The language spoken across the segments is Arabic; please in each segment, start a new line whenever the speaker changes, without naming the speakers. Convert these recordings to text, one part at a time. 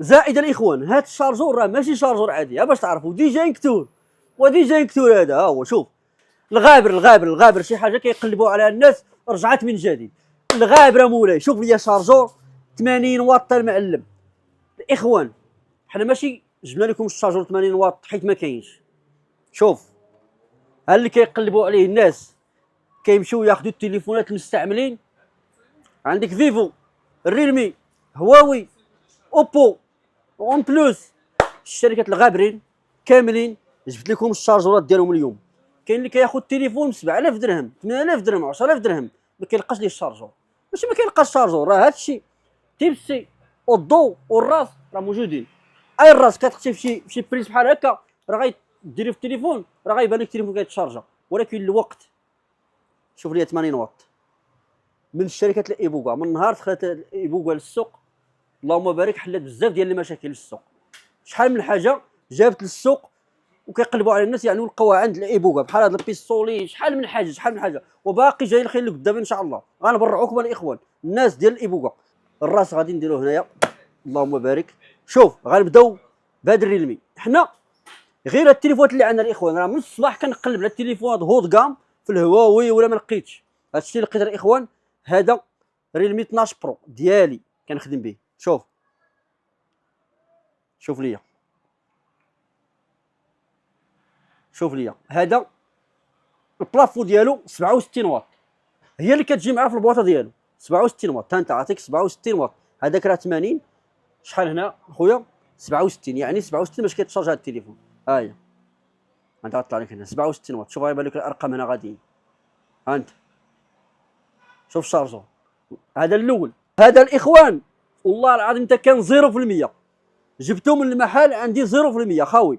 زائد الاخوان هذا الشارجور راه ماشي شارجور عادي، باش تعرفوا ديجا انكتور، وديجا انكتور هذا ها هو. شوف الغابر شي حاجه كيقلبوا عليها الناس رجعت من جديد. الغابره مولاي شوف لي شارجور 80 واط المعلم. الاخوان حنا ماشي جبنا لكم الشارجور 80 واط حيت ما كاينش. شوف ها اللي كيقلبوا عليه الناس كيمشيو ياخذوا التليفونات المستعملين. عندك فيفو، ريلمي، هواوي، اوبو، اون بلوس، الشركات الغابرين كاملين جبت لكم الشارجورات ديالهم اليوم. كاين اللي كياخذ التليفون ب 7000 درهم 8000 درهم 10000 درهم ما كيلقاش ليه الشارجور. ماشي ما كيلقاش الشارجور، راه هادشي تيب سي والضو والراس راه موجودين. اي الراس كتخشي في شي بريس بحال هكا راه غيديري في التليفون راه غيبان لك التليفون كيتشارجا. ولكن الوقت شوف لي 80 واط من الشركات الايبوغا. من نهار دخلت الايبوغا للسوق اللهم بارك حلت بزاف ديال المشاكل للسوق. شحال من حاجه جابت للسوق وكيقلبوا على الناس يعني ولقاوها عند الايبوغا بحال هاد البيستولي. شحال من حاجه وباقي جاي الخير لك دابا ان شاء الله. غنبرعوكم الاخوان الناس ديال الايبوغا. الراس غادي نديروه هنايا اللهم بارك. شوف غنبداو بهاد الريلمي. حنا غير التليفونات اللي عندنا الاخوان راه من الصباح كنقلب على التليفونات هوت كام في الهواوي ولا ما لقيتش. هادشي اللي لقيت الاخوان هذا ريلمي 12 برو ديالي كنخدم به. شوف ليا هذا البلافو ديالو 67 واط هي اللي كتجي معاه في البواطه ديالو 67 واط. انت عطيك 67 واط هذاك راه 80. شحال هنا خويا 67 يعني 67 باش كيتشارج هذا التليفون. ها هي انت غطلع لك هنا 67 واط. شوف غيبان لك الارقام هنا غاديين. ها انت شوف الشارجور هذا الاول. هذا الاخوان والله العظيم انت كان 0% جبتو من المحل عندي 0% خاوي.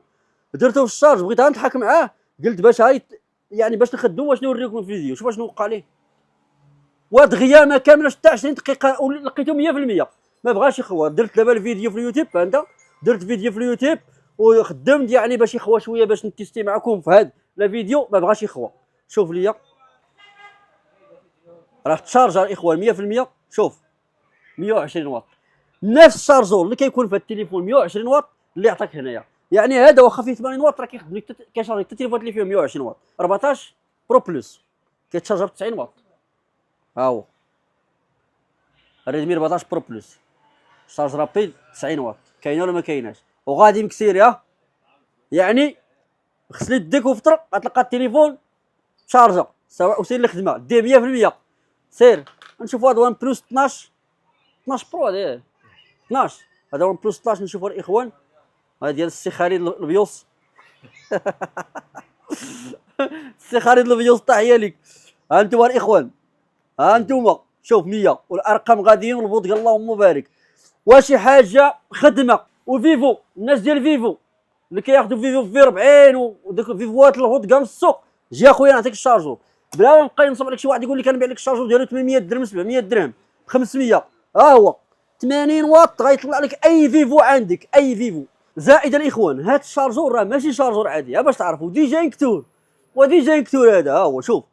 درتو في الشارج بغيت نضحك معاه قلت باش يعني باش نخدمو باش نوريكم الفيديو. شوف شنو وقع ليه ودغيا ما كاملش حتى 20 دقيقه لقيتو 100%. ما بغاش يخوى. درت دابا الفيديو في اليوتيوب انت درت فيديو في اليوتيوب وخدمت يعني باش يخوى شويه باش نتيستي معكم في هذا الفيديو. ما بغاش يخوى. شوف ليا راه تشارجر الاخوان 100%. شوف 120 واط نفس الشارجور اللي كيكون في التليفون 120 واط اللي عطاك هنايا. يعني هذا واخا فيه 80 واط راه كيخدم لك كيشارج حتى التليفونات اللي فيهم 120 واط. 14 برو بلس كيتشارج ب 90 واط. ها هو ريدمي 14 برو بلس شارج رابيد 90 واط. كاينه ولا ما كايناش؟ وغادي مكسيري ها يعني غسل يديك وفطر غتلقى التليفون شارجه سواء وسير الخدمه ديه 100%. سير نشوفوا هذا وان بلس 12 برو هذا 12 هذا وان بلس 12 نشوفوا الاخوان. هذا ديال السي خالد البيوص السي خالد البيوص تحيه لك. ها انتم الاخوان ها انتم شوف 100 والارقام غاديين والبوط اللهم بارك. وشي حاجه خدمه. وفيفو الناس ديال فيفو اللي كياخذوا فيفو في 40 ودوك الفيفوات الهوت كام السوق جي اخويا نعطيك الشارجور بلا ما نبقى نصب عليك شي واحد يقول لك كنبيع لك الشارجور ديالو 800 درهم 700 درهم 500. ها هو 80 واط غيطلع لك اي فيفو عندك اي فيفو. زائد الاخوان هذا الشارجور راه ماشي شارجور عادي باش تعرفوا ديجا انكتور وديجا انكتور هذا ها هو. شوف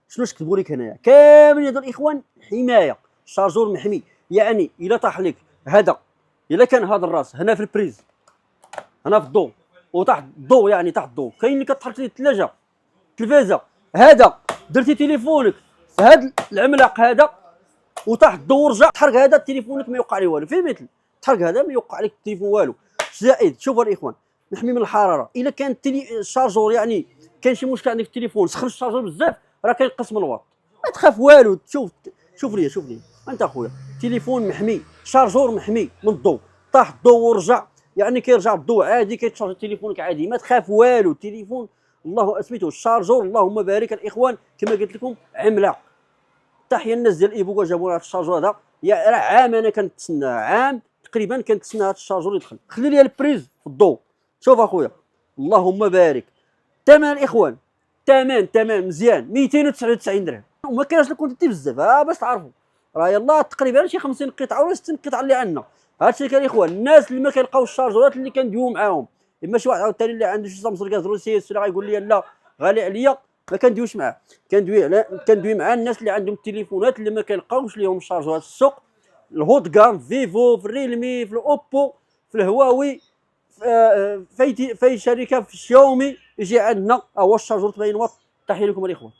شنو كتبوا لك هنايا كامل هذو الاخوان حمايه. الشارجور محمي يعني الا طاح لك هذا الا كان هذا الراس هنا في البريز هنا في الضوء وتحت الضوء يعني تحت الضوء كاين اللي كتحرك ليه الثلاجه التلفازه هذا درتي تليفونك في هذا العملاق هذا وتحت الضوء ورجع تحرك هذا تليفونك ما يوقع ليه والو. فهمت تحرك هذا ما يوقع لك التليفون والو. زائد شوفوا الاخوان محمي من الحراره. الا كان الشارجور يعني كاين شي مشكل عندك في التليفون سخن الشارجور بزاف راه كينقص من الواط. ما تخاف والو. شوف لي انت اخويا تليفون محمي شارجور محمي من الضوء طاح الضوء ورجع يعني كيرجع الضوء عادي كيتشارج تليفونك عادي. ما تخاف والو. التليفون الله اسميتو الشارجور اللهم بارك الاخوان كما قلت لكم عملاق. تحيه الناس ديال ايبوكا جابوا لنا الشارجور هذا. يا راه عام انا كنتسنى عام تقريبا كنتسنى هذا الشارجور يدخل. خلي لي البريز في الضوء. شوف اخويا اللهم بارك ثمن الاخوان ثمن مزيان 299 درهم وما كاينش الكونتيتي بزاف باش تعرفوا راه يلاه تقريبا شي 50 قطعه ولا 60 قطعه اللي عندنا. هادشي كان الاخوان الناس اللي ما كيلقاوش الشارجورات اللي كندويو معاهم. اما شي واحد عاوتاني اللي عنده شي سامسونج كازرو سي اس ولا غايقول لي لا غالي عليا ما كندويوش معاه. كندوي مع الناس اللي عندهم التليفونات اللي ما كيلقاوش ليهم الشارجورات في السوق الهوت كام فيفو في الريلمي في الاوبو في الهواوي، في شركه في الشاومي يجي عندنا هو الشارجور 80 واط. تحيه لكم الاخوان.